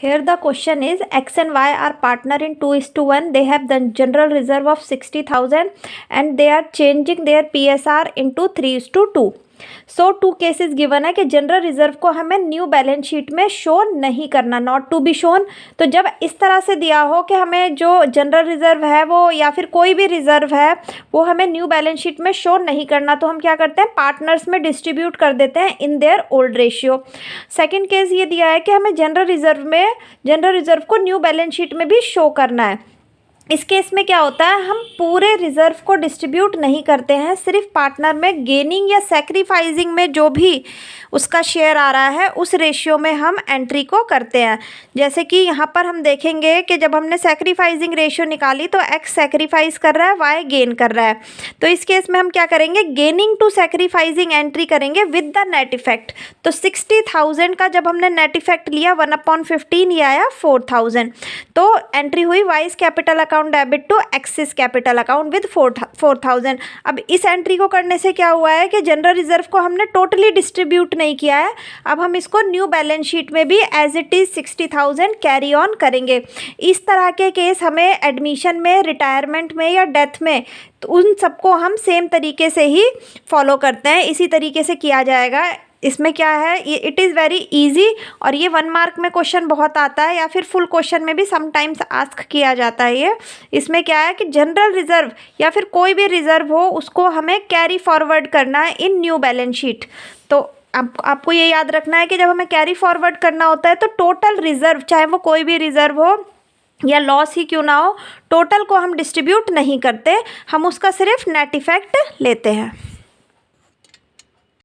Here the question is X and Y are partner in 2:1. They have the general reserve of 60,000 and they are changing their PSR into 3:2. So 2 cases given है कि general reserve को हमें new balance sheet में show नहीं करना, not to be shown. तो जब इस तरह से दिया हो कि हमें जो जनरल रिजर्व है वो या फिर कोई भी रिजर्व है वो हमें न्यू बैलेंस शीट में शो नहीं करना, तो हम क्या करते हैं, पार्टनर्स में डिस्ट्रीब्यूट कर देते हैं in their old ratio. Second case ये दिया है कि हमें जनरल रिजर्व को न्यू बैलेंस शीट में भी शो करना है। इस केस में क्या होता है, हम पूरे रिजर्व को डिस्ट्रीब्यूट नहीं करते हैं, सिर्फ पार्टनर में गेनिंग या सैक्रिफाइसिंग में जो भी उसका शेयर आ रहा है उस रेशियो में हम एंट्री को करते हैं। जैसे कि यहाँ पर हम देखेंगे कि जब हमने सैक्रिफाइसिंग रेशियो निकाली तो एक्स सैक्रिफाइस कर रहा है, वाई गेन कर रहा है। तो इस केस में हम क्या करेंगे, गेनिंग टू सैक्रिफाइसिंग एंट्री करेंगे विद द नेट इफेक्ट। तो 60,000 का जब हमने नेट इफेक्ट लिया 1/15 ये आया 4,000। तो एंट्री हुई Y's capital account debit to X's capital account with 4,000। अब इस एंट्री को करने से क्या हुआ है कि जनरल रिजर्व को हमने टोटली डिस्ट्रीब्यूट नहीं किया है, अब हम इसको न्यू बैलेंस शीट में भी as it is 60,000 carry on करेंगे। इस तरह के केस हमें एडमिशन में, रिटायरमेंट में या डेथ में, तो उन सबको हम सेम तरीके से ही फॉलो करते हैं, इसी तरीके से किया जाएगा। इसमें क्या है, ये इट इज़ वेरी इजी और ये 1 मार्क में क्वेश्चन बहुत आता है या फिर फुल क्वेश्चन में भी समटाइम्स आस्क किया जाता है ये। इसमें क्या है कि जनरल रिजर्व या फिर कोई भी रिजर्व हो उसको हमें कैरी फॉरवर्ड करना है इन न्यू बैलेंस शीट। तो आपको ये याद रखना है कि जब हमें कैरी फॉरवर्ड करना होता है तो टोटल रिजर्व, चाहे वो कोई भी रिजर्व हो या लॉस ही क्यों ना हो, टोटल को हम डिस्ट्रीब्यूट नहीं करते, हम उसका सिर्फ नेट इफेक्ट लेते हैं।